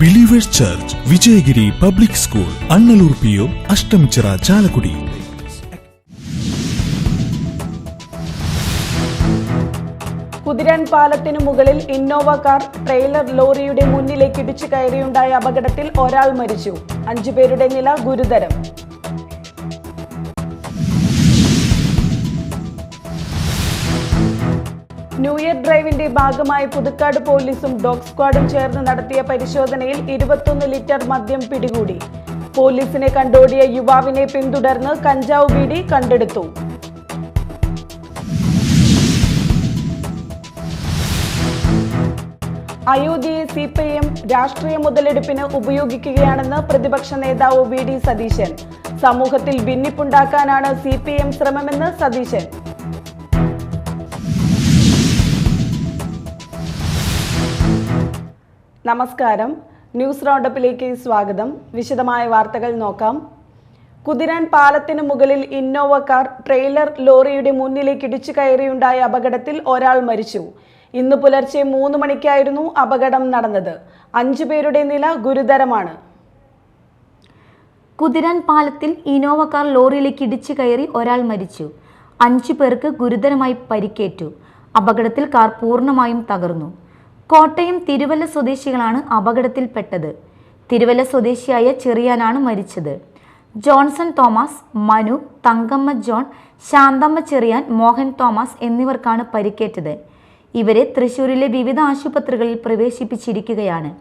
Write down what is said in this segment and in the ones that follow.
Believers church, Vijayagiri public school, Annalur PO, Ashtamichira, Chalakudy. Kuthiran പാലത്തിനു മുകളിൽ Innova car trailer ലോറിയുടെ മുന്നിലേക്ക് ഇടിച്ചു കയറിയുണ്ടായ അപകടത്തിൽ ഒരാൾ മരിച്ചു. 5 പേരുടെ നില ഗുരുതരം. ന്യൂ ഇയർ ഡ്രൈവിന്റെ ഭാഗമായി പുതുക്കാട് പോലീസും ഡോഗ് സ്ക്വാഡും ചേർന്ന് നടത്തിയ പരിശോധനയിൽ 21 ലിറ്റർ മദ്യം പിടികൂടി. പോലീസിനെ കണ്ടോടിയ യുവാവിനെ പിന്തുടർന്ന് കഞ്ചാവ് ബീഡി കണ്ടെടുത്തു. അയോധ്യയെ CPIM രാഷ്ട്രീയ മുതലെടുപ്പിന് ഉപയോഗിക്കുകയാണെന്ന് പ്രതിപക്ഷ നേതാവ് VD സതീശൻ. സമൂഹത്തിൽ ഭിന്നിപ്പുണ്ടാക്കാനാണ് CPIM ശ്രമമെന്ന് സതീശൻ. നമസ്കാരം, ന്യൂസ് റൗണ്ടപ്പിലേക്ക് സ്വാഗതം. വിശദമായ വാർത്തകൾ നോക്കാം. കുതിരാൻ പാലത്തിന് മുകളിൽ ഇന്നോവ കാർ ട്രെയിലർ ലോറിയുടെ മുന്നിലേക്ക് ഇടിച്ചു കയറിയുണ്ടായ അപകടത്തിൽ ഒരാൾ മരിച്ചു. ഇന്ന് പുലർച്ചെ 3 മണിക്കായിരുന്നു അപകടം നടന്നത്. 5 പേരുടെ നില ഗുരുതരമാണ്. കുതിരാൻ പാലത്തിൽ ഇന്നോവ കാർ ലോറിയിലേക്ക് ഇടിച്ചു കയറി ഒരാൾ മരിച്ചു. 5 പേർക്ക് ഗുരുതരമായി പരിക്കേറ്റു. അപകടത്തിൽ കാർ പൂർണ്ണമായും തകർന്നു. കോട്ടയം തിരുവല്ല സ്വദേശികളാണ് അപകടത്തിൽപ്പെട്ടത്. തിരുവല്ല സ്വദേശിയായ ചെറിയാനാണ് മരിച്ചത്. ജോൺസൺ തോമസ്, മനു, തങ്കമ്മ ജോൺ, ശാന്തമ്മ ചെറിയാൻ, മോഹൻ തോമസ് എന്നിവർക്കാണ് പരിക്കേറ്റത്. ഇവരെ തൃശൂരിലെ വിവിധ ആശുപത്രികളിൽ പ്രവേശിപ്പിച്ചിരിക്കുകയാണ്.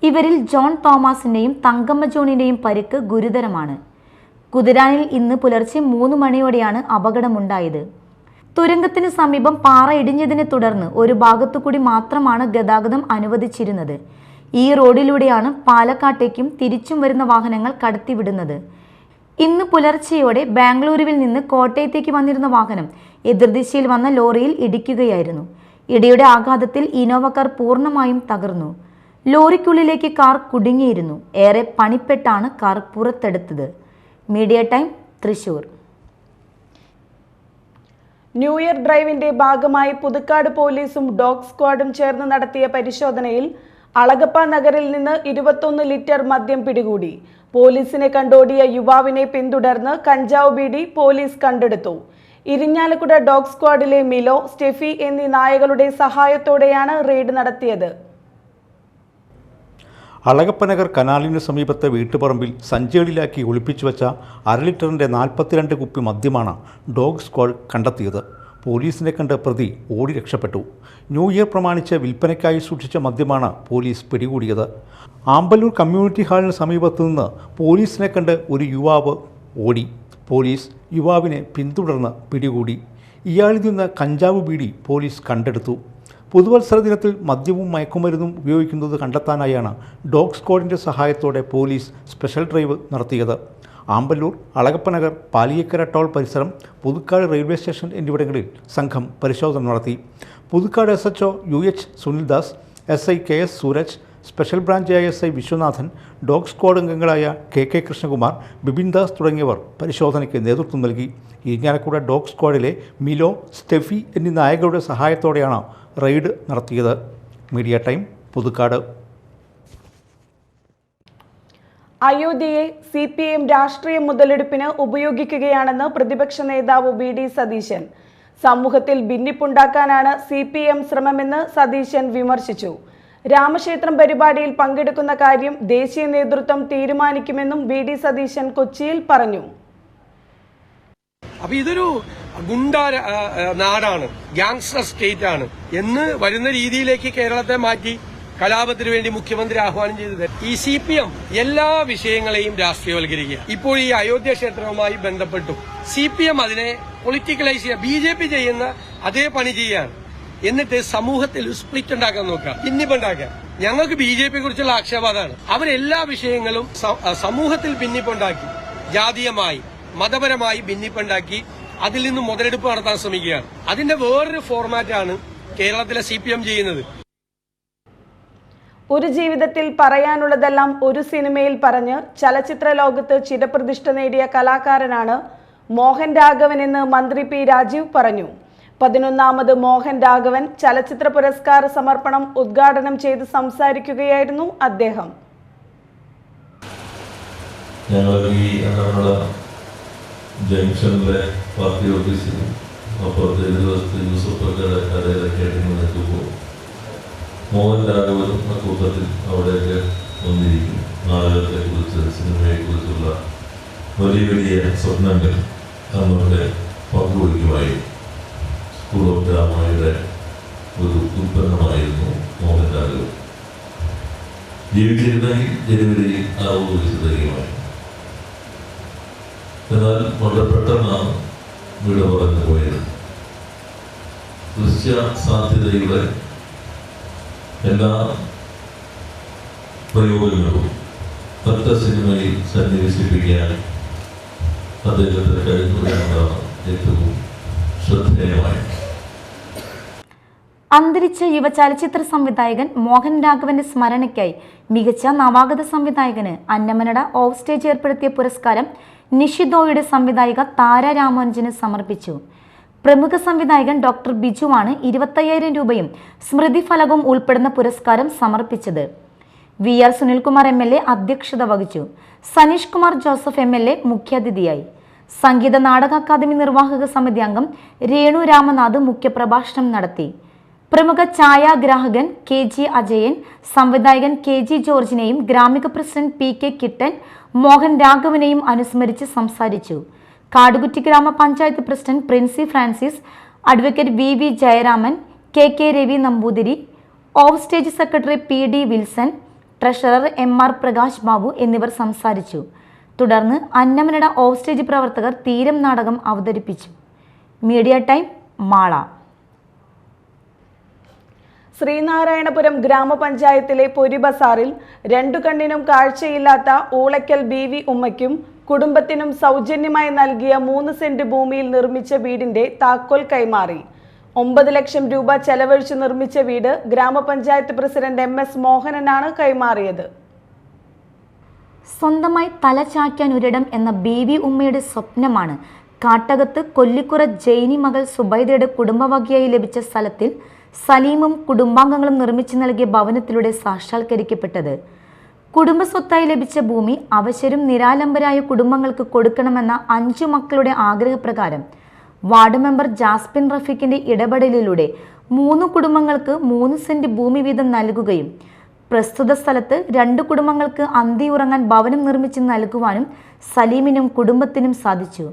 ഇവരിൽ ജോൺ തോമസിൻ്റെയും തങ്കമ്മ ജോണിൻ്റെയും പരിക്ക് ഗുരുതരമാണ്. കുതിരാനിൽ ഇന്ന് പുലർച്ചെ 3 മണിയോടെയാണ് അപകടമുണ്ടായത്. തുരങ്കത്തിന് സമീപം പാറ ഇടിഞ്ഞതിനെ തുടർന്ന് ഒരു ഭാഗത്തുകൂടി മാത്രമാണ് ഗതാഗതം അനുവദിച്ചിരുന്നത്. ഈ റോഡിലൂടെയാണ് പാലക്കാട്ടേക്കും തിരിച്ചും വരുന്ന വാഹനങ്ങൾ കടത്തിവിടുന്നത്. ഇന്ന് പുലർച്ചെയോടെ ബാംഗ്ലൂരുവിൽ നിന്ന് കോട്ടയത്തേക്ക് വന്നിരുന്ന വാഹനം എതിർദിശയിൽ വന്ന ലോറിയിൽ ഇടിക്കുകയായിരുന്നു. ഇടിയുടെ ആഘാതത്തിൽ ഇന്നോവ കാർ പൂർണ്ണമായും തകർന്നു. ലോറിക്കുള്ളിലേക്ക് കാർ കുടുങ്ങിയിരുന്നു. ഏറെ പണിപ്പെട്ടാണ് കാർ പുറത്തെടുത്തത്. Media time, Thrissur. New year ഡ്രൈവിന്റെ ഭാഗമായി പുതുക്കാട് പോലീസും ഡോഗ് സ്ക്വാഡും ചേർന്ന് നടത്തിയ പരിശോധനയിൽ അളഗപ്പ നഗറിൽ നിന്ന് 21 ലിറ്റർ മദ്യം പിടികൂടി. പോലീസിനെ കണ്ടോടിയ യുവാവിനെ പിന്തുടർന്ന് കഞ്ചാവ് ബീഡി പോലീസ് കണ്ടെടുത്തു. ഇരിഞ്ഞാലക്കുട ഡോഗ് സ്ക്വാഡിലെ മിലോ, സ്റ്റെഫി എന്നീ നായകളുടെ സഹായത്തോടെയാണ് റെയ്ഡ് നടത്തിയത്. അളഗപ്പനഗർ കനാലിന് സമീപത്തെ വീട്ടുപറമ്പിൽ സഞ്ചികളിലാക്കി ഒളിപ്പിച്ചു വെച്ച 1/2 ലിറ്ററിൻ്റെ 42 കുപ്പി മദ്യമാണ് ഡോഗ് സ്ക്വാഡ് കണ്ടെത്തിയത്. പോലീസിനെ കണ്ട് പ്രതി ഓടി രക്ഷപ്പെട്ടു. ന്യൂ ഇയർ പ്രമാണിച്ച് വിൽപ്പനയ്ക്കായി സൂക്ഷിച്ച മദ്യമാണ് പോലീസ് പിടികൂടിയത്. ആമ്പല്ലൂർ കമ്മ്യൂണിറ്റി ഹാളിന് സമീപത്തു നിന്ന് പോലീസിനെ കണ്ട് ഒരു യുവാവ് ഓടി. പോലീസ് യുവാവിനെ പിന്തുടർന്ന് പിടികൂടി. ഇയാളിൽ നിന്ന് കഞ്ചാവ് ബീഡി പോലീസ് കണ്ടെടുത്തു. പുതുവത്സര ദിനത്തിൽ മദ്യവും മയക്കുമരുന്നും ഉപയോഗിക്കുന്നത് കണ്ടെത്താനായാണ് ഡോഗ് സ്ക്വാഡിൻ്റെ സഹായത്തോടെ പോലീസ് സ്പെഷ്യൽ ഡ്രൈവ് നടത്തിയത്. ആമ്പല്ലൂർ, അളഗപ്പനഗർ, പാലിയേക്കര ടോൾ പരിസരം, പുതുക്കാട് റെയിൽവേ സ്റ്റേഷൻ എന്നിവിടങ്ങളിൽ സംഘം പരിശോധന നടത്തി. Puthukkad SHO UH Sunildas, SI KS Sooraj, special branch ASI Viswanathan, dog squad അംഗങ്ങളായ KK കൃഷ്ണകുമാർ, ബിപിൻ ദാസ് തുടങ്ങിയവർ പരിശോധനയ്ക്ക് നേതൃത്വം നൽകി. ഇരിഞ്ഞാലക്കുട ഡോഗ് സ്ക്വാഡിലെ മിലോ, സ്റ്റെഫി എന്നീ നായകളുടെ സഹായത്തോടെയാണ് റെയ്ഡ് നടത്തിയത്. Media time, Puthukkad. അയോധ്യയെ CPIM രാഷ്ട്രീയ മുതലെടുപ്പിന് ഉപയോഗിക്കുകയാണെന്ന് പ്രതിപക്ഷ നേതാവ് VD സതീശൻ. സമൂഹത്തിൽ ഭിന്നിപ്പുണ്ടാക്കാനാണ് CPIM ശ്രമമെന്ന് സതീശൻ വിമർശിച്ചു. രാമക്ഷേത്രം പരിപാടിയിൽ പങ്കെടുക്കുന്ന കാര്യം ദേശീയ നേതൃത്വം തീരുമാനിക്കുമെന്നും VD സതീശൻ കൊച്ചിയിൽ പറഞ്ഞു. അപ്പൊ ഇതൊരു ഗുണ്ട നാടാണ്, ഗ്യാങ്സ്റ്റർ സ്റ്റേറ്റ് ആണ് എന്ന് വരുന്ന രീതിയിലേക്ക് കേരളത്തെ മാറ്റി കലാപത്തിന് വേണ്ടി മുഖ്യമന്ത്രി ആഹ്വാനം ചെയ്തത് ഈ CPM എല്ലാ വിഷയങ്ങളെയും രാഷ്ട്രീയവൽക്കരിക്കുക. ഇപ്പോൾ ഈ അയോധ്യ ക്ഷേത്രവുമായി ബന്ധപ്പെട്ടു CPM അതിനെ പൊളിറ്റിക്കലൈസ് ചെയ്യുക, BJP ചെയ്യുന്ന അതേ പണി ചെയ്യാണ്. എന്നിട്ട് സമൂഹത്തിൽ സ്പ്ലിറ്റ് ഉണ്ടാക്കാൻ നോക്കുക, ഭിന്നിപ്പുണ്ടാക്കുക. ഞങ്ങൾക്ക് BJP കുറിച്ചുള്ള ആക്ഷേപമാണ്. അവരെല്ലാ വിഷയങ്ങളും സമൂഹത്തിൽ ഭിന്നിപ്പുണ്ടാക്കി, ജാതീയമായി മതപരമായി ഭിന്നിപ്പുണ്ടാക്കി അതിൽ നിന്ന് മുതലെടുപ്പ് നടത്താൻ ശ്രമിക്കുകയാണ്. അതിന്റെ വേറൊരു ഫോർമാറ്റാണ് കേരളത്തിലെ CPM ചെയ്യുന്നത്. ഒരു ജീവിതത്തിൽ പറയാനുള്ളതെല്ലാം ഒരു സിനിമയിൽ പറഞ്ഞ് ചലച്ചിത്ര ലോകത്ത് ചിരപ്രതിഷ്ഠ നേടിയ കലാകാരനാണ് മോഹൻ രാഘവൻ എന്ന് മന്ത്രി P. രാജീവ് പറഞ്ഞു. 11ാമത് മോഹൻ രാഘവൻ ചലച്ചിത്ര പുരസ്കാര സമർപ്പണം ഉദ്ഘാടനം ചെയ്ത് സംസാരിക്കുകയായിരുന്നു അദ്ദേഹം. ജംഗ്ഷനിലെ പാർട്ടി ഓഫീസിൽ അപ്പുറത്തെ നിൽക്കുമ്പോൾ മോഹൻ രാഘവനും കൂട്ടത്തിൽ അവിടെയൊക്കെ വന്നിരിക്കും. നാടകത്തെക്കുറിച്ച്, സിനിമയെക്കുറിച്ചുള്ള വലിയ വലിയ സ്വപ്നങ്ങൾ നമ്മളുടെ പങ്കുവയ്ക്കുമായി സ്കൂൾ ഓഫ് ഡ്രാമയുടെ ഒരു ഉൽപ്പന്നമായിരുന്നു മോഹൻ രാഘവൻ. ജീവിച്ചിരുന്നെങ്കിൽ ജനുവരിയിൽ 60 വയസ്സ് തികയുമായി. എന്നാൽ വളരെ പെട്ടെന്നാണ് വീട് പറഞ്ഞു പോയത്. ദൃശ്യ സാധ്യതയുടെ എല്ലാ പ്രയോഗങ്ങളും ഒറ്റ സിനിമയിൽ സന്നിവേശിപ്പിക്കാൻ അദ്ദേഹത്തിന് കഴിഞ്ഞു എന്നതാണ് ഏറ്റവും ശ്രദ്ധേയമായത്. അന്തരിച്ച യുവചലച്ചിത്ര സംവിധായകൻ മോഹൻ രാഘവന്റെ സ്മരണയ്ക്കായി മികച്ച നവാഗത സംവിധായകന് അന്നമനട ഓഫ് സ്റ്റേജ് ഏർപ്പെടുത്തിയ പുരസ്കാരം നിഷിദോയുടെ സംവിധായിക താര രാമാനുജന് സമർപ്പിച്ചു. പ്രമുഖ സംവിധായകൻ ഡോക്ടർ ബിജുവാണ് 25,000 രൂപയും സ്മൃതി ഫലകവും ഉൾപ്പെടുന്ന പുരസ്കാരം സമർപ്പിച്ചത്. VR സുനിൽകുമാർ MLA അധ്യക്ഷത വഹിച്ചു. സനീഷ് കുമാർ ജോസഫ് MLA മുഖ്യാതിഥിയായി. സംഗീത നാടക അക്കാദമി നിർവാഹക സമിതി അംഗം രേണു രാമനാഥ് മുഖ്യപ്രഭാഷണം നടത്തി. പ്രമുഖ ഛായാഗ്രാഹകൻ KG അജയൻ സംവിധായകൻ KG ജോർജിനെയും ഗ്രാമിക പ്രസിഡന്റ് PK കിട്ടൻ മോഹൻ രാഘവനെയും അനുസ്മരിച്ച് സംസാരിച്ചു. കാടുകുറ്റി ഗ്രാമപഞ്ചായത്ത് president Princy Francis, advocate VV Jayaraman, KK Ravi Namboothiri, of stage secretary PD Wilson, treasurer MR Prakash Babu എന്നിവർ സംസാരിച്ചു. തുടർന്ന് അന്നമനട ഓഫ് സ്റ്റേജ് പ്രവർത്തകർ തീരം നാടകം അവതരിപ്പിച്ചു. Media time Mala. ശ്രീനാരായണപുരം ഗ്രാമപഞ്ചായത്തിലെ പൊരിബസാറിൽ 2 കണ്ണിനും കാഴ്ചയില്ലാത്ത ഊളയ്ക്കൽ BV ഉമ്മയ്ക്കും കുടുംബത്തിനും സൗജന്യമായി നൽകിയ 3 സെന്റ് ഭൂമിയിൽ നിർമ്മിച്ച വീടിന്റെ താക്കോൽ കൈമാറി. 9 ലക്ഷം രൂപ ചെലവഴിച്ച് നിർമ്മിച്ച വീട് ഗ്രാമപഞ്ചായത്ത് പ്രസിഡന്റ് MS മോഹനനാണ് കൈമാറിയത്. സ്വന്തമായി തല ചായ്ക്കാൻ ഒരിടം എന്ന BV ഉമ്മയുടെ സ്വപ്നമാണ് കാട്ടകത്ത് കൊല്ലിക്കുറ ജൈനി മകൾ സുബൈദയുടെ കുടുംബവകയായി ലഭിച്ച സ്ഥലത്തിൽ സലീമും കുടുംബാംഗങ്ങളും നിർമ്മിച്ചു നൽകിയ ഭവനത്തിലൂടെ സാക്ഷാത്കരിക്കപ്പെട്ടത്. കുടുംബസ്വത്തായി ലഭിച്ച ഭൂമി അവശരും നിരാലംബരായ കുടുംബങ്ങൾക്ക് കൊടുക്കണമെന്ന 5 മക്കളുടെ ആഗ്രഹപ്രകാരം വാർഡ് മെമ്പർ ജാസ്മിൻ റഫീഖിന്റെ ഇടപെടലിലൂടെ 3 കുടുംബങ്ങൾക്ക് 3 സെന്റ് ഭൂമി വീതം നൽകുകയും പ്രസ്തുത സ്ഥലത്ത് 2 കുടുംബങ്ങൾക്ക് അന്തിയുറങ്ങാൻ ഭവനം നിർമ്മിച്ച് നൽകുവാനും സലീമിനും കുടുംബത്തിനും സാധിച്ചു.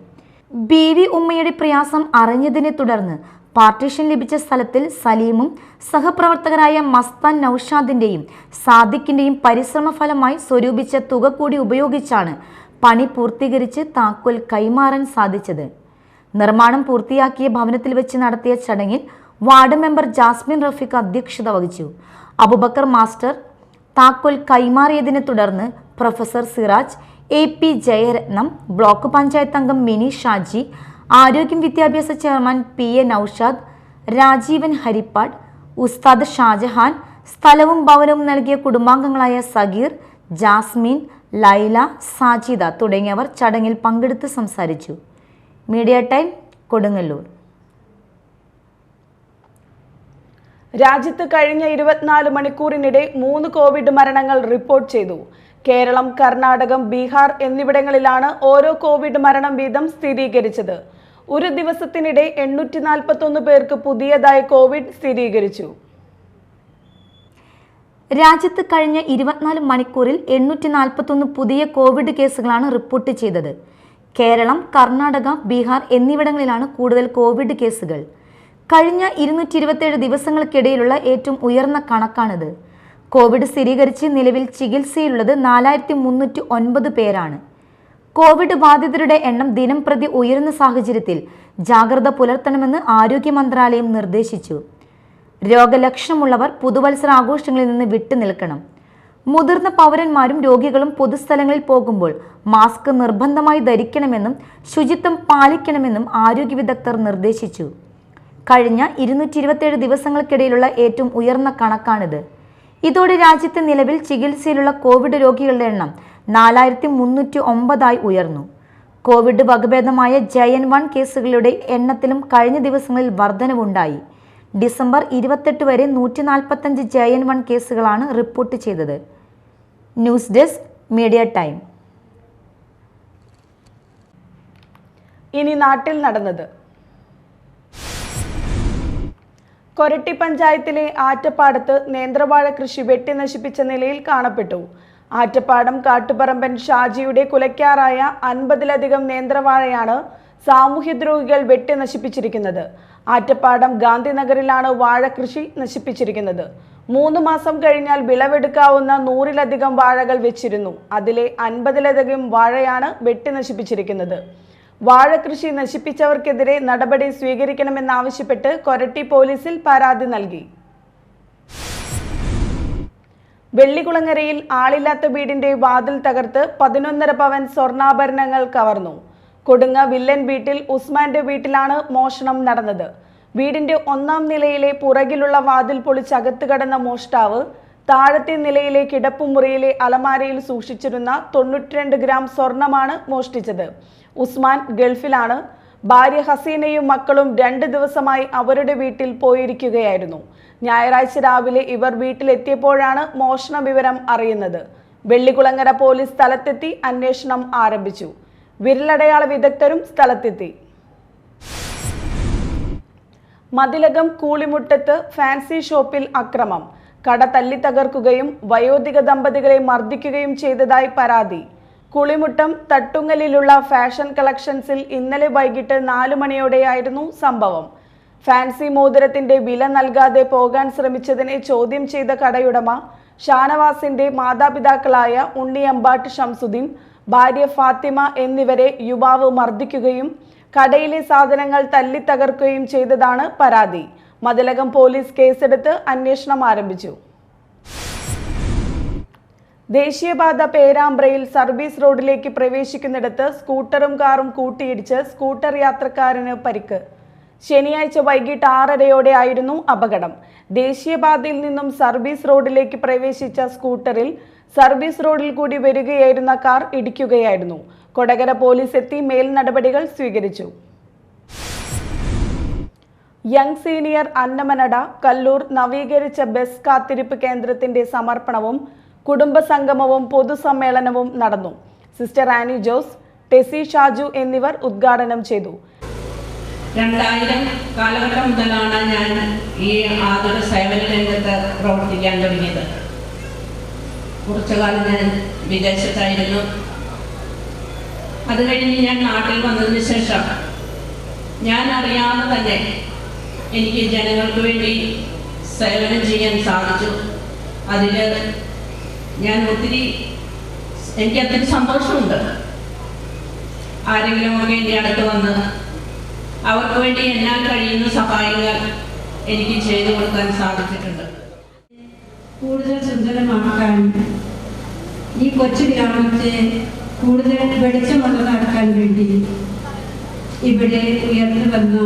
BV ഉമ്മയുടെ പ്രയാസം അറിഞ്ഞതിനെ തുടർന്ന് പാർട്ടീഷൻ ലഭിച്ച സ്ഥലത്തിൽ സലീമും സഹപ്രവർത്തകരായ മസ്താൻ നൌഷാദിന്റെയും സാദിഖിന്റെയും പരിശ്രമ ഫലമായി സ്വരൂപിച്ച തുക കൂടി ഉപയോഗിച്ചാണ് പണി പൂർത്തീകരിച്ച് താക്കോൽ കൈമാറാൻ സാധിച്ചത്. നിർമ്മാണം പൂർത്തിയാക്കിയ ഭവനത്തിൽ വെച്ച് നടത്തിയ ചടങ്ങിൽ വാർഡ് മെമ്പർ ജാസ്മിൻ റഫീഖ് അധ്യക്ഷത വഹിച്ചു. അബുബക്കർ മാസ്റ്റർ താക്കോൽ കൈമാറിയതിനെ തുടർന്ന് professor Siraj, AP Jayaratnam, block panchayat അംഗം മിനി ഷാജി, ആരോഗ്യം വിദ്യാഭ്യാസ ചെയർമാൻ PA നൌഷാദ്, രാജീവൻ ഹരിപ്പാട്, ഉസ്താദ് ഷാജഹാൻ, സ്ഥലവും ഭവനവും നൽകിയ കുടുംബാംഗങ്ങളായ സഗീർ, ജാസ്മിൻ, ലൈല, സാജിദ തുടങ്ങിയവർ ചടങ്ങിൽ പങ്കെടുത്ത് സംസാരിച്ചു. Media time Kodungallur. രാജ്യത്ത് കഴിഞ്ഞ 24 മണിക്കൂറിനിടെ 3 കോവിഡ് മരണങ്ങൾ റിപ്പോർട്ട് ചെയ്തു. കേരളം, കർണാടകം, ബീഹാർ എന്നിവിടങ്ങളിലാണ് ഓരോ കോവിഡ് മരണം വീതം സ്ഥിരീകരിച്ചത്. ഒരു ദിവസത്തിനിടെ 841 പേർക്ക് പുതിയതായി കോവിഡ് സ്ഥിരീകരിച്ചു. രാജ്യത്ത് കഴിഞ്ഞ 24 മണിക്കൂറിൽ 841 പുതിയ കോവിഡ് കേസുകളാണ് റിപ്പോർട്ട് ചെയ്തത്. കേരളം, കർണാടക, ബീഹാർ എന്നിവിടങ്ങളിലാണ് കൂടുതൽ കോവിഡ് കേസുകൾ. കഴിഞ്ഞ 227 ദിവസങ്ങൾക്കിടയിലുള്ള ഏറ്റവും ഉയർന്ന കണക്കാണിത്. കോവിഡ് സ്ഥിരീകരിച്ച് നിലവിൽ ചികിത്സയിലുള്ളത് 4309 പേരാണ്. കോവിഡ് ബാധിതരുടെ എണ്ണം ദിനം പ്രതി ഉയരുന്ന സാഹചര്യത്തിൽ ജാഗ്രത പുലർത്തണമെന്ന് ആരോഗ്യ മന്ത്രാലയം നിർദ്ദേശിച്ചു. രോഗലക്ഷണമുള്ളവർ പുതുവത്സര ആഘോഷങ്ങളിൽ നിന്ന് വിട്ടുനിൽക്കണം. മുതിർന്ന പൗരന്മാരും രോഗികളും പൊതുസ്ഥലങ്ങളിൽ പോകുമ്പോൾ മാസ്ക് നിർബന്ധമായി ധരിക്കണമെന്നും ശുചിത്വം പാലിക്കണമെന്നും ആരോഗ്യ വിദഗ്ധർ നിർദ്ദേശിച്ചു. കഴിഞ്ഞ 227 ദിവസങ്ങൾക്കിടയിലുള്ള ഏറ്റവും ഉയർന്ന കണക്കാണിത്. ഇതോടെ രാജ്യത്തെ നിലവിൽ ചികിത്സയിലുള്ള കോവിഡ് രോഗികളുടെ എണ്ണം 4309 ഉയർന്നു. കോവിഡ് വകഭേദമായ JN1 കേസുകളുടെ എണ്ണത്തിലും കഴിഞ്ഞ ദിവസങ്ങളിൽ വർധനവുണ്ടായി. ഡിസംബർ 28 വരെ 145 JN1 കേസുകളാണ് റിപ്പോർട്ട് ചെയ്തത്. News desk media time. ഇനി നാട്ടിൽ നടന്നത്. കൊരട്ടി പഞ്ചായത്തിലെ ആറ്റപ്പാടത്ത് നേന്ത്രവാഴ കൃഷി വെട്ടി നശിപ്പിച്ച നിലയിൽ കാണപ്പെട്ടു. ആറ്റപ്പാടം കാട്ടുപറമ്പൻ ഷാജിയുടെ കുലയ്ക്കാറായ 50-ലധികം നേന്ത്രവാഴയാണ് സാമൂഹ്യദ്രോഹികൾ വെട്ടി നശിപ്പിച്ചിരിക്കുന്നത്. ആറ്റപ്പാടം ഗാന്ധിനഗറിലാണ് വാഴ കൃഷി നശിപ്പിച്ചിരിക്കുന്നത്. 3 മാസം കഴിഞ്ഞാൽ വിളവെടുക്കാവുന്ന 100-ലധികം വാഴകൾ വെച്ചിരുന്നു. അതിലെ 50-ലധികം വാഴയാണ് വെട്ടി നശിപ്പിച്ചിരിക്കുന്നത്. വാഴ കൃഷി നശിപ്പിച്ചവർക്കെതിരെ നടപടി സ്വീകരിക്കണമെന്നാവശ്യപ്പെട്ട് കൊരട്ടി പോലീസിൽ പരാതി നൽകി. വെള്ളികുളങ്ങരയിൽ ആളില്ലാത്ത വീടിന്റെ വാതിൽ തകർത്ത് 11.5 പവൻ സ്വർണ്ണാഭരണങ്ങൾ കവർന്നു. കൊടുങ്ങ വില്ലൻ വീട്ടിൽ ഉസ്മാന്റെ വീട്ടിലാണ് മോഷണം നടന്നത്. വീടിന്റെ 1-ാം നിലയിലെ പുറകിലുള്ള വാതിൽ പൊളിച്ചകത്ത് കടന്ന മോഷ്ടാവ് താഴത്തെ നിലയിലെ കിടപ്പുമുറിയിലെ അലമാരയിൽ സൂക്ഷിച്ചിരുന്ന 92 ഗ്രാം സ്വർണമാണ് മോഷ്ടിച്ചത്. ഉസ്മാൻ ഗൾഫിലാണ്. ഭാര്യ ഹസീനയും മക്കളും 2 ദിവസമായി അവരുടെ വീട്ടിൽ പോയിരിക്കുകയായിരുന്നു. ഞായറാഴ്ച രാവിലെ ഇവർ വീട്ടിലെത്തിയപ്പോഴാണ് മോഷണ വിവരം അറിയുന്നത്. വെള്ളികുളങ്ങര പോലീസ് സ്ഥലത്തെത്തി അന്വേഷണം ആരംഭിച്ചു. വിരലടയാള വിദഗ്ധരും സ്ഥലത്തെത്തി. മതിലകം കൂളിമുട്ടത്ത് ഫാൻസി ഷോപ്പിൽ അക്രമം. കട തല്ലി തകർക്കുകയും വയോധിക ദമ്പതികളെ മർദ്ദിക്കുകയും ചെയ്തതായി പരാതി. കുളിമുട്ടം തട്ടുങ്ങലിലുള്ള ഫാഷൻ കളക്ഷൻസിൽ ഇന്നലെ വൈകിട്ട് 4 മണിയോടെയായിരുന്നു സംഭവം. ഫാൻസി മോതിരത്തിന്റെ വില നൽകാതെ പോകാൻ ശ്രമിച്ചതിനെ ചോദ്യം ചെയ്ത കടയുടമ ഷാനവാസിന്റെ മാതാപിതാക്കളായ ഉണ്ണിയമ്പാട്ട് ഷംസുദ്ദീൻ, ഭാര്യ ഫാത്തിമ എന്നിവരെ യുവാവ് മർദ്ദിക്കുകയും കടയിലെ സാധനങ്ങൾ തല്ലി തകർക്കുകയും ചെയ്തതാണ് പരാതി. മതിലകം പോലീസ് കേസെടുത്ത് അന്വേഷണം ആരംഭിച്ചു. ദേശീയപാത പേരാമ്പ്രയിൽ സർവീസ് റോഡിലേക്ക് പ്രവേശിക്കുന്നിടത്ത് സ്കൂട്ടറും കാറും കൂട്ടിയിടിച്ച് സ്കൂട്ടർ യാത്രക്കാരന് പരിക്ക്. ശനിയാഴ്ച വൈകിട്ട് 6:30 ആയിരുന്നു അപകടം. ദേശീയപാതയിൽ നിന്നും സർവീസ് റോഡിലേക്ക് പ്രവേശിച്ച സ്കൂട്ടറിൽ സർവീസ് റോഡിൽ കൂടി വരികയായിരുന്ന കാർ ഇടിക്കുകയായിരുന്നു. കൊടകര പോലീസ് എത്തി മേൽ നടപടികൾ സ്വീകരിച്ചു. യങ് സീനിയർ അന്നമനട കല്ലൂർ നവീകരിച്ച ബസ് കാത്തിരിപ്പ് കേന്ദ്രത്തിന്റെ സമർപ്പണവും കുടുംബസംഗമവും പൊതുസമ്മേളനവും നടന്നു. സിസ്റ്റർ ആനി ജോസ്, ടെസി ഷാജു എന്നിവർ ഉദ്ഘാടനം ചെയ്തു. 2000 കാലഘട്ടം മുതലാണ് ഞാൻ ഈ ആതുര സേവന രംഗത്ത് പ്രവർത്തിക്കാൻ തുടങ്ങിയത്. കുറച്ചു കാലം ഞാൻ വിദേശത്തായിരുന്നു. അത് കഴിഞ്ഞ് ഞാൻ നാട്ടിൽ വന്നതിന് ശേഷം ഞാൻ അറിയാതെ തന്നെ എനിക്ക് ജനങ്ങൾക്ക് വേണ്ടി സേവനം ചെയ്യാൻ സാധിച്ചു. അതിൽ എനിക്ക് ഒത്തിരി സന്തോഷമുണ്ട്. ആരെങ്കിലുമൊക്കെ എൻ്റെ അടുത്ത് വന്ന് അവർക്ക് വേണ്ടി എന്നാൽ കഴിയുന്ന സഹായങ്ങൾ എനിക്ക് ചെയ്തു കൊടുക്കാൻ സാധിച്ചിട്ടുണ്ട്. കൂടുതൽ സുന്ദരമാക്കാൻ ഈ കൊച്ചു ഗ്രാമത്തെ കൂടുതൽ വെളിച്ചമുള്ളതാക്കാൻ വേണ്ടി ഇവിടെ ഉയർന്നു വന്ന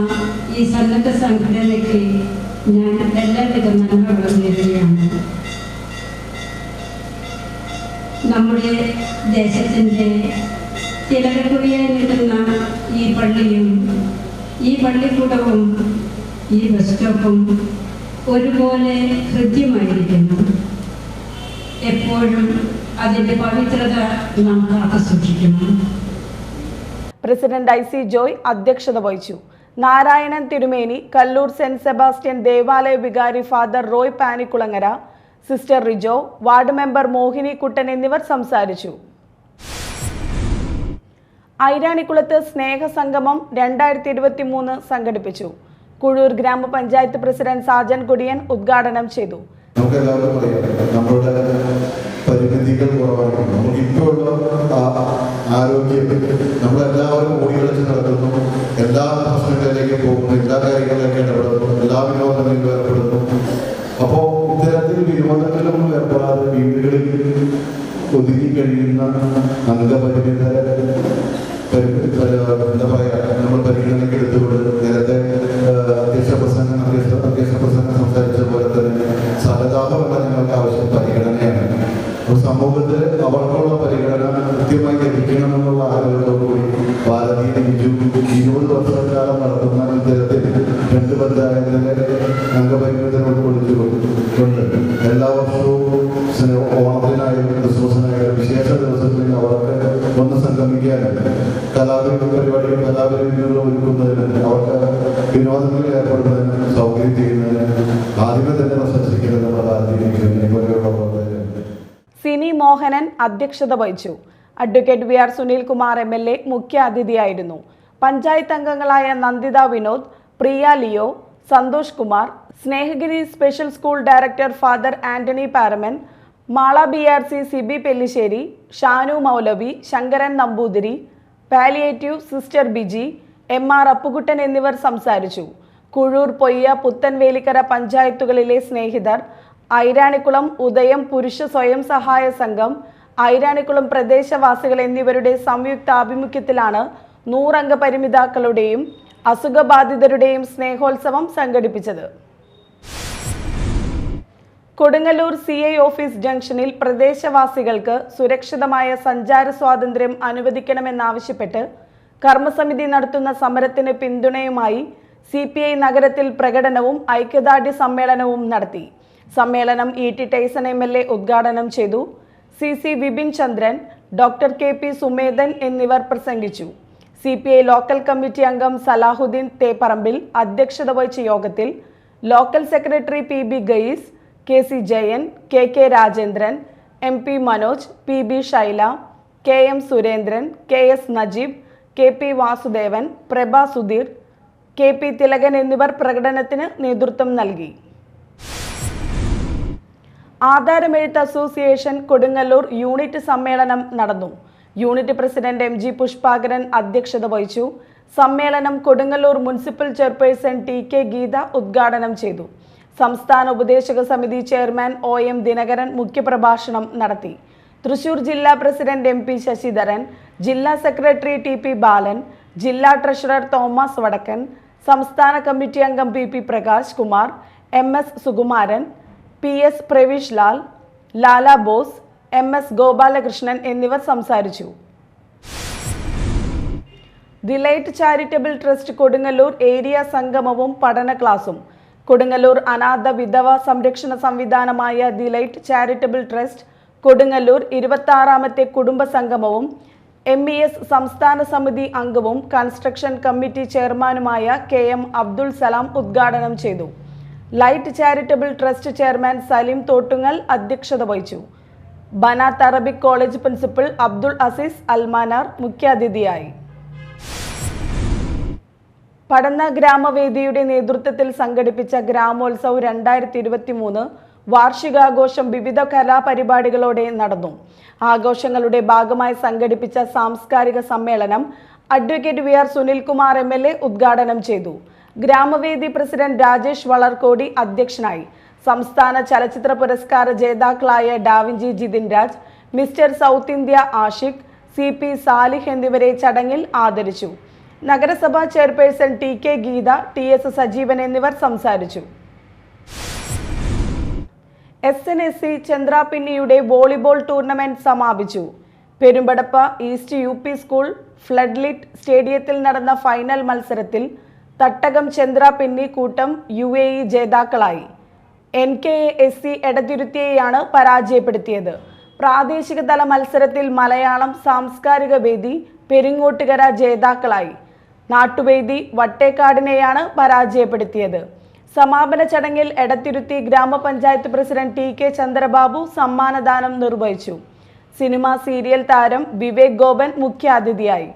ഈ സന്നദ്ധ സംഘടനയ്ക്ക് ഞാൻ എല്ലാവിധ നന്മകളും നേരുകയാണ്. നമ്മുടെ ദേശത്തിൻ്റെ തിലകക്കുറിയായി നിൽക്കുന്ന ഈ പള്ളിയും ഈ പള്ളിക്കൂടവും ഈ ബസ് സ്റ്റോപ്പും ഒരുപോലെ ഹൃദ്യമായിരിക്കുന്നു. എപ്പോഴും അതിൻ്റെ പവിത്രത നാം കാത്തു സൂക്ഷിക്കണം. പ്രസിഡന്റ് IC ജോയ് അധ്യക്ഷത വഹിച്ചു. നാരായണൻ തിരുമേനി, കല്ലൂർ സെന്റ് സെബാസ്റ്റ്യൻ ദേവാലയ വികാരി father Roy Panikkulangara, sister Rijo, ward member Mohini Kuttan എന്നിവർ സംസാരിച്ചു. ഐരാണിക്കുളത്ത് സ്നേഹസംഗമം 2023 സംഘടിപ്പിച്ചു. കുഴൂർ ഗ്രാമപഞ്ചായത്ത് പ്രസിഡന്റ് സാജൻ കൊടിയൻ ഉദ്ഘാടനം ചെയ്തു. നമുക്കെല്ലാവർക്കും അറിയാം നമ്മുടെ പരിമിതികൾ കുറവാണ്. നമുക്കിപ്പോഴുള്ള ആരോഗ്യം നമ്മളെല്ലാവരും ഓടിക്കളിച്ച് നടക്കുന്നു, എല്ലാ പ്രശ്നങ്ങളിലേക്കും പോകുന്നു, എല്ലാ കാര്യങ്ങളിലേക്കും ഇടപെടുന്നു, എല്ലാ വിനോദങ്ങളിലും ഏർപ്പെടുന്നു. അപ്പോൾ ഇത്തരത്തിൽ വിനോദങ്ങളിലും ഏർപ്പെടാതെ വീടുകളിൽ ഒതുങ്ങി കഴിയുന്ന അംഗപരിമിതരെ എന്താ പറയുക നമ്മൾ പരിഗണനയ്ക്ക് എടുത്തുകൊണ്ട് നേരത്തെ അധ്യക്ഷ പ്രസംഗം സംസാരിച്ച പോലെ തന്നെ സഹതാപമുള്ള ഞങ്ങൾക്ക് ആവശ്യം പരിഗണനയാണ്. അപ്പോൾ സമൂഹത്തിൽ അവർക്കുള്ള പരിഗണന കൃത്യമായി ലഭിക്കണമെന്നുള്ള ആഗ്രഹത്തോടുകൂടി ബിജു 20 വർഷക്കാലം നടത്തുന്ന ഇത്തരത്തിൽ 2 പഞ്ചായത്തിലെ അംഗപരിമിതരോട് കൊടുത്തുകൊണ്ട് എല്ലാ വർഷവും ഓണത്തിനായും ക്രിസ്മസിനായും വിശേഷ ദിവസങ്ങളിൽ അവർക്ക് ഒന്ന് സംഗമിക്കാനും പരിപാടികളും കലാപരിപാടികളും ഒരുക്കുന്നതിന് അവർക്ക് വിനോദങ്ങളിൽ ഏർപ്പെടുന്നതിന് സൗകര്യം ചെയ്യുന്നതിന് ആദ്യമേ തന്നെ പ്രശംസിക്കുന്നത് സിനി മോഹനൻ അധ്യക്ഷത വഹിച്ചു. Advocate V R Sunilkumar MLA മുഖ്യ അതിഥിയായിരുന്നു. പഞ്ചായത്ത് അംഗങ്ങളായ Nanditha Vinod, Priya Leo, Santhosh Kumar, Snehagiri special school director father Antony Paraman, Mala BRC Sibi Pellissery, Shanu Maulavi, Sankaran Namboothiri, palliative sister Biji, MR Appukuttan എന്നിവർ സംസാരിച്ചു. കുഴൂർ, പൊയ്യ, പുത്തൻവേലിക്കര പഞ്ചായത്തുകളിലെ സ്നേഹിതർ, ഐരാണിക്കുളം ഉദയം പുരുഷ സ്വയം സഹായ സംഘം, ഐരാണിക്കുളം പ്രദേശവാസികൾ എന്നിവരുടെ സംയുക്താഭിമുഖ്യത്തിലാണ് 100 അംഗ പരിമിതാക്കളുടെയും അസുഖബാധിതരുടെയും സ്നേഹോത്സവം സംഘടിപ്പിച്ചത്. കൊടുങ്ങല്ലൂർ CI ഓഫീസ് ജംഗ്ഷനിൽ പ്രദേശവാസികൾക്ക് സുരക്ഷിതമായ സഞ്ചാര സ്വാതന്ത്ര്യം അനുവദിക്കണമെന്നാവശ്യപ്പെട്ട് കർമ്മസമിതി നടത്തുന്ന സമരത്തിന് പിന്തുണയുമായി CPI നഗരത്തിൽ പ്രകടനവും ഐക്യദാർഢ്യ സമ്മേളനവും നടത്തി. സമ്മേളനം ET ടൈസൺ MLA ഉദ്ഘാടനം ചെയ്തു. CC വിപിൻ ചന്ദ്രൻ, ഡോക്ടർ KP സുമേധൻ എന്നിവർ പ്രസംഗിച്ചു. CPI ലോക്കൽ കമ്മിറ്റി അംഗം സലാഹുദ്ദീൻ തേപ്പറമ്പിൽ അധ്യക്ഷത വഹിച്ച യോഗത്തിൽ local secretary PB Gayees, KC Jayan, KK Rajendran, MP Manoj, PB Shaila, KM Surendran, KS Najeeb, KP Vasudevan, Prabha Sudheer, KP Thilakan എന്നിവർ പ്രകടനത്തിന് നേതൃത്വം നൽകി. ആധാരമെഴുത്ത് അസോസിയേഷൻ കൊടുങ്ങല്ലൂർ യൂണിറ്റ് സമ്മേളനം നടന്നു. യൂണിറ്റ് പ്രസിഡന്റ് MG പുഷ്പാകരൻ അധ്യക്ഷത വഹിച്ചു. സമ്മേളനം Kodungallur municipal chairperson TK Geetha ഉദ്ഘാടനം ചെയ്തു. സംസ്ഥാന ഉപദേശക സമിതി ചെയർമാൻ OM ദിനകരൻ മുഖ്യപ്രഭാഷണം നടത്തി. തൃശൂർ ജില്ലാ പ്രസിഡന്റ് MP ശശിധരൻ, ജില്ലാ സെക്രട്ടറി TP ബാലൻ, ജില്ലാ ട്രഷറർ തോമസ് വടക്കൻ, സംസ്ഥാന കമ്മിറ്റി അംഗം PP Prakash Kumar, MS Sukumaran, PS Praveesh Lal, Lala Bose, MS Gopalakrishnan എന്നിവർ സംസാരിച്ചു. Delight charitable trust Kodungallur area സംഗമവും പഠന ക്ലാസും. കൊടുങ്ങല്ലൂർ അനാഥ വിധവ സംരക്ഷണ സംവിധാനമായ ഡിലൈറ്റ് ചാരിറ്റബിൾ ട്രസ്റ്റ് കൊടുങ്ങല്ലൂർ 26ാമത്തെ കുടുംബ സംഗമവും MES സംസ്ഥാന സമിതി അംഗവും കൺസ്ട്രക്ഷൻ കമ്മിറ്റി ചെയർമാനുമായ KM അബ്ദുൾ സലാം ഉദ്ഘാടനം ചെയ്തു. Light charitable trust chairman Saleem Thottungal അധ്യക്ഷത വഹിച്ചു. Banath Arabic college principal Abdul Azeez Almanar മുഖ്യാതിഥിയായി. പഠന ഗ്രാമവേദിയുടെ നേതൃത്വത്തിൽ സംഘടിപ്പിച്ച ഗ്രാമോത്സവ് 2023 വാർഷികാഘോഷം വിവിധ കലാപരിപാടികളോടെ നടന്നു. ആഘോഷങ്ങളുടെ ഭാഗമായി സംഘടിപ്പിച്ച സാംസ്കാരിക സമ്മേളനം advocate V R Sunilkumar MLA ഉദ്ഘാടനം ചെയ്തു. ഗ്രാമവേദി പ്രസിഡന്റ് രാജേഷ് വളർക്കോടി അധ്യക്ഷനായി. സംസ്ഥാന ചലച്ചിത്ര പുരസ്കാര ജേതാക്കളായ Da Vinci Jithin Raj, mister south India Ashiq, CP Salih എന്നിവരെ ചടങ്ങിൽ ആദരിച്ചു. നഗരസഭാ chairperson TK Geetha, TS Sajeevan എന്നിവർ സംസാരിച്ചു. SNSC ചന്ദ്രാപിന്നിയുടെ വോളിബോൾ ടൂർണമെന്റ് സമാപിച്ചു. Perumpadappa east UP school floodlit സ്റ്റേഡിയത്തിൽ നടന്ന ഫൈനൽ മത്സരത്തിൽ തട്ടകം ചന്ദ്രാപിന്നി കൂട്ടം UAE ജേതാക്കളായി. NKASC എടതിരുത്തിയെയാണ് പരാജയപ്പെടുത്തിയത്. പ്രാദേശിക തല മത്സരത്തിൽ മലയാളം സാംസ്കാരിക വേദി പെരിങ്ങോട്ടുകര ജേതാക്കളായി. നാട്ടുവേദി വട്ടേക്കാടിനെയാണ് പരാജയപ്പെടുത്തിയത്. സമാപന ചടങ്ങിൽ എടത്തിരുത്തി ഗ്രാമപഞ്ചായത്ത് പ്രസിഡന്റ് TK ചന്ദ്രബാബു സമ്മാനദാനം നിർവഹിച്ചു. സിനിമ സീരിയൽ താരം വിവേക് ഗോപൻ മുഖ്യാതിഥിയായി.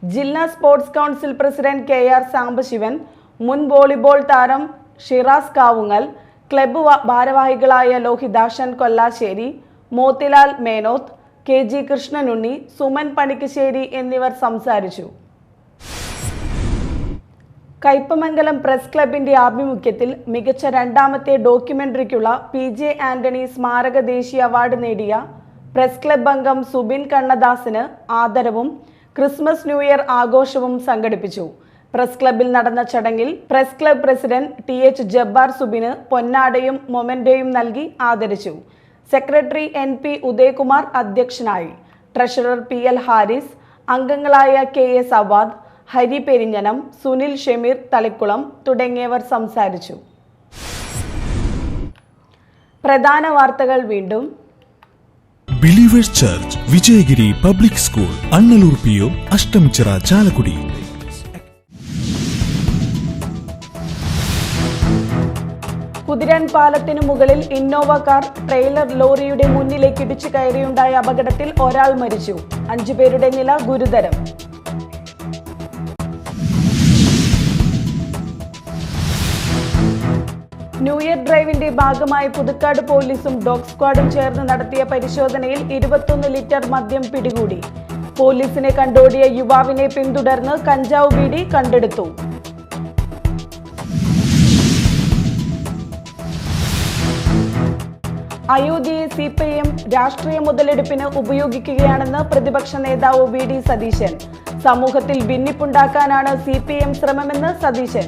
ജില്ലാ sports council president KR Sambasivan, മുൻ വോളിബോൾ താരം ഷിറാസ് കാവുങ്ങൽ, ക്ലബ്ബ് ഭാരവാഹികളായ ലോഹിതാഷൻ കൊല്ലാശ്ശേരി, മോത്തിലാൽ മേനോത്ത്, KG കൃഷ്ണനുണ്ണി, സുമൻ പണിക്കശ്ശേരി എന്നിവർ സംസാരിച്ചു. കയ്പമംഗലം പ്രസ് ക്ലബിന്റെ ആഭിമുഖ്യത്തിൽ മികച്ച 2ാമത്തെ ഡോക്യുമെന്ററിക്കുള്ള PJ ആന്റണി സ്മാരക ദേശീയ അവാർഡ് നേടിയ പ്രസ് ക്ലബ് അംഗം സുബിൻ കണ്ണദാസിന് ആദരവും ക്രിസ്മസ് ന്യൂ ഇയർ ആഘോഷവും സംഘടിപ്പിച്ചു. പ്രസ് ക്ലബിൽ നടന്ന ചടങ്ങിൽ press club president TH Jabbar സുബിന് പൊന്നാടയും മൊമെന്റോയും നൽകി ആദരിച്ചു. സെക്രട്ടറി NP ഉദയകുമാർ അധ്യക്ഷനായി. ട്രഷറർ PL ഹാരിസ്, അംഗങ്ങളായ KS അവാദ്, ഹരി പെരിഞ്ഞനം, സുനിൽ ഷെമീർ തളിക്കുളം തുടങ്ങിയവർ സംസാരിച്ചു. പ്രധാന വാർത്തകൾ വീണ്ടും. Believers church, Vijayagiri public school, Annalur PO, Ashtamichira, Chalakudy. Kuthiran പാലത്തിനു മുകളിൽ ഇന്നോവ കാർ ട്രെയിലർ ലോറിയുടെ മുന്നിലേക്ക് ഇടിച്ചു കയറിയുണ്ടായ അപകടത്തിൽ ഒരാൾ മരിച്ചു. 5 പേരുടെ നില ഗുരുതരം. ന്യൂ ഇയർ ഡ്രൈവിന്റെ ഭാഗമായി പുതുക്കാട് പോലീസും ഡോഗ് സ്ക്വാഡും ചേർന്ന് നടത്തിയ പരിശോധനയിൽ 21 ലിറ്റർ മദ്യം പിടികൂടി. പോലീസിനെ കണ്ടോടിയ യുവാവിനെ പിന്തുടർന്ന് കഞ്ചാവ് ബീഡി കണ്ടെടുത്തു. അയോധ്യയെ CPIM രാഷ്ട്രീയ മുതലെടുപ്പിന് ഉപയോഗിക്കുകയാണെന്ന് പ്രതിപക്ഷ നേതാവ് VD സതീശൻ. സമൂഹത്തിൽ ഭിന്നിപ്പുണ്ടാക്കാനാണ് CPIM ശ്രമമെന്ന് സതീശൻ.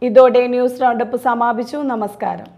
ഇതോടെ ന്യൂസ് റൗണ്ടപ്പ് സമാപിച്ചു. നമസ്കാരം.